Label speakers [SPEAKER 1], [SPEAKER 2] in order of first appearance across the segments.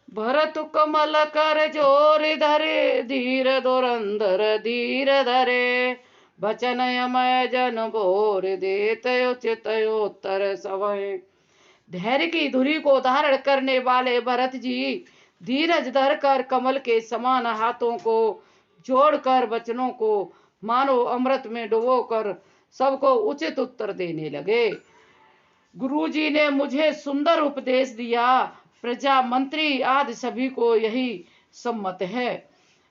[SPEAKER 1] भरत कमल कर जोर धरे, धीर धुरंधर धीर धरे, बचन यमय जन बोर देत उचित उत्तर सवै। धैर्य की धुरी को धारण करने वाले भरत जी धीरज धर कर कमल के समान हाथों को जोड़कर वचनों को मानो अमृत में डुबोकर सबको उचित उत्तर देने लगे। गुरुजी ने मुझे सुंदर उपदेश दिया, प्रजा मंत्री आदि सभी को यही सम्मत है।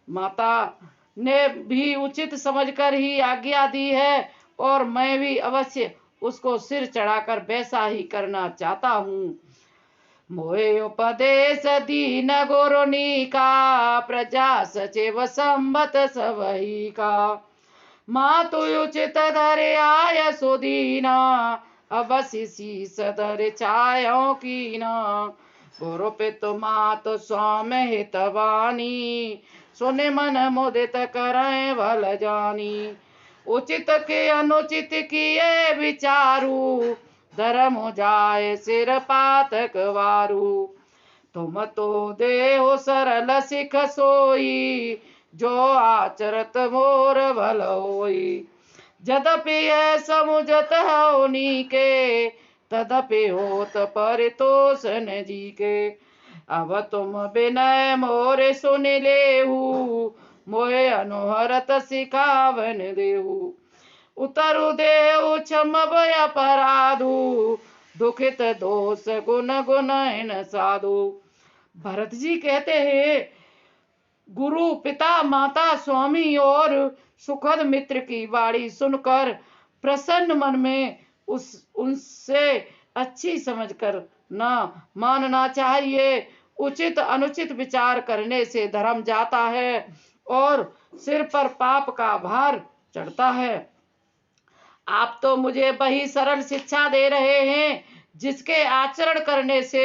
[SPEAKER 1] माता ने भी उचित समझकर ही आज्ञा दी है और मैं भी अवश्य उसको सिर चढ़ाकर वैसा ही करना चाहता हूँ। मोहे उपदेश दीन गुरुनी का, प्रजा सचिव सम्मत सबही का। मातु उचित धरे आय सुदीना, अवश्य शीस धरे छायों कीना। गुरु पितु मातु स्वामी हितवानी, सुने मन मुदित करें भल जानी। उचित के अनुचित किए विचारू, धर्म हो जाए सिर पातक वारू। तुम तो देहो सरल सिख सोई, जो आचरत मोर भल होई। जदपि यह समुझत होनी के, तदपि होत परितोषन जी के। अब तुम विनय मोरे सुन लेहु, मोहे अनुहरत सिखावन देहु। उतरु देहु क्षम भय अपराधु, दुखित दोष गुण गुणहीन साधु। भरत जी कहते हैं, गुरु पिता माता स्वामी और सुखद मित्र की वाणी सुनकर प्रसन्न मन में उनसे अच्छी समझकर न मानना चाहिए। उचित अनुचित विचार करने से धर्म जाता है और सिर पर पाप का भार चढ़ता है। आप तो मुझे वही सरल शिक्षा दे रहे हैं जिसके आचरण करने से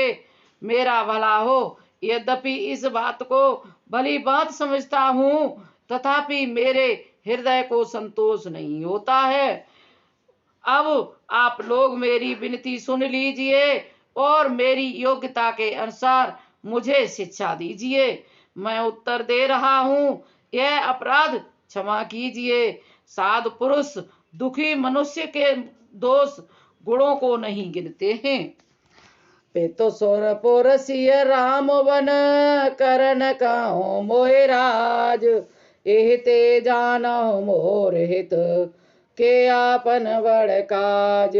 [SPEAKER 1] मेरा भला हो। यद्यपि इस बात को भली बात समझता हूँ, तथापि मेरे हृदय को संतोष नहीं होता है। अब आप लोग मेरी विनती सुन लीजिए और मेरी योग्यता के अनुसार मुझे शिक्षा दीजिए। मैं उत्तर दे रहा हूँ, यह अपराध क्षमा कीजिए। साधु पुरुष दुखी मनुष्य के दोष गुणों को नहीं गिनते हैं। पेतो सोर पोरसिय राम वन, करन काहू मोहि राज। एहते जानो मोर हित, के आपन बड़ काज।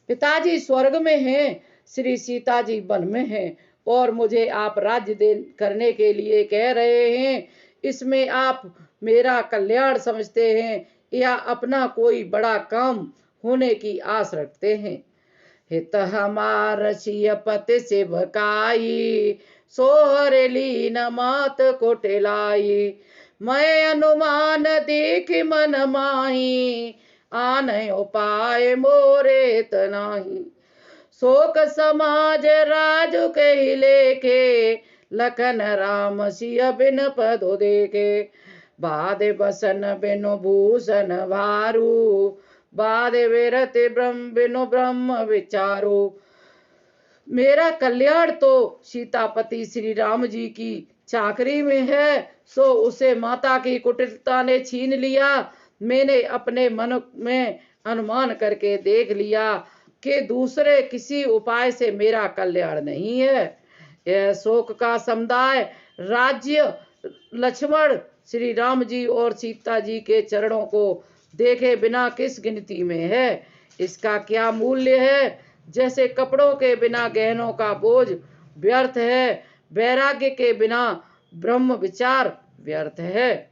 [SPEAKER 1] पिताजी स्वर्ग में हैं, श्री सीता जी वन में हैं और मुझे आप राज्य दे करने के लिए कह रहे हैं। इसमें आप मेरा कल्याण समझते हैं या अपना कोई बड़ा काम होने की आस रखते हैं। हित हमार सियपति सेवकाई, सोहर लीन मात कोटेलाई। मैं अनुमान देख मन माही, आन उपाय मोरे तनाही। शोक समाज राजु के लेखे, लखन राम सिय बिन पदो देखे। बाद बसन बिनु भूषण भारू, बाद विरत ब्रह्म बिनु ब्रह्म विचारो। मेरा कल्याण तो सीतापति श्री राम जी की चाकरी में है, सो उसे माता की कुटिलता ने छीन लिया। मैंने अपने मन में अनुमान करके देख लिया कि दूसरे किसी उपाय से मेरा कल्याण नहीं है। यह शोक का समुदाय राज्य लक्ष्मण श्री राम जी और सीता जी के चरणों को देखे बिना किस गिनती में है। इसका क्या मूल्य है। जैसे कपड़ों के बिना गहनों का बोझ व्यर्थ है, वैराग्य के बिना ब्रह्म विचार व्यर्थ है।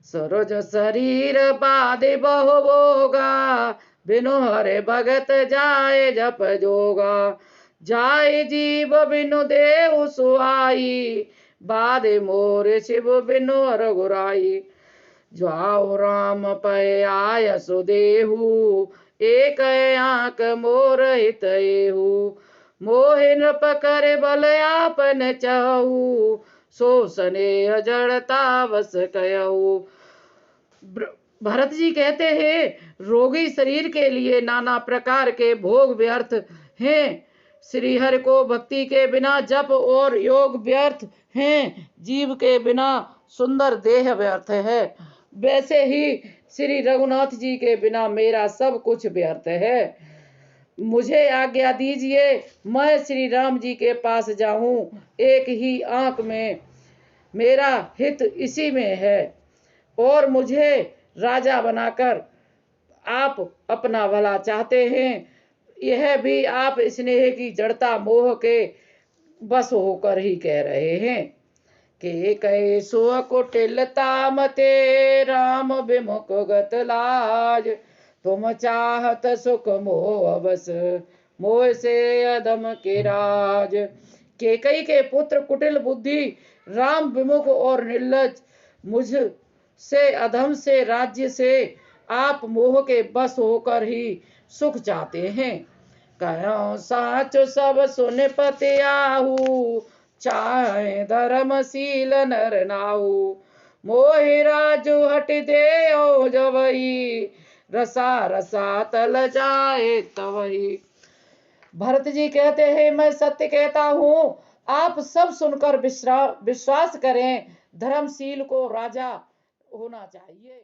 [SPEAKER 1] सरोज शरीर बाधे बहु भोगा, बिनु हरे भगत जाए जप जोगा। जाए जीव बिनु देव सुहाई, बाधे मोर शिव बिनु हर गुराई। जाओ राम पय आय सुदेहु, एक आंक मोर हित एहु। मोहि नृप कर बल आपन चहु, सो स्नेह जड़ता बस कहु। भरत जी कहते हैं, रोगी शरीर के लिए नाना प्रकार के भोग व्यर्थ हैं, श्री हरि को भक्ति के बिना जप और योग व्यर्थ हैं, जीव के बिना सुंदर देह व्यर्थ है। वैसे ही श्री रघुनाथ जी के बिना मेरा सब कुछ व्यर्थ है। मुझे आज्ञा दीजिए, मैं श्री राम जी के पास जाऊं। एक ही आंख में मेरा हित इसी में है, और मुझे राजा बनाकर आप अपना भला चाहते हैं। यह भी आप स्नेह की जड़ता मोह के बस होकर ही कह रहे हैं। के कैसो कुटिलता मते राम विमुख गत लाज, तुम चाहत सुख मोह बस मोह से अधम के राज। केकई के पुत्र कुटिल बुद्धि, राम विमुख और निर्लज, मुझ से अधम से राज्य से आप मोह के बस होकर ही सुख चाहते हैं। कहो साच सब सुन पति आहू, चाहे धर्मशील नर नाऊ। मोहि राजू हट दे ओ जवही, रसा रसा तल जाए तवही। भरत जी कहते हैं, मैं सत्य कहता हूँ, आप सब सुनकर विश्वास करें। धर्मशील को राजा होना चाहिए।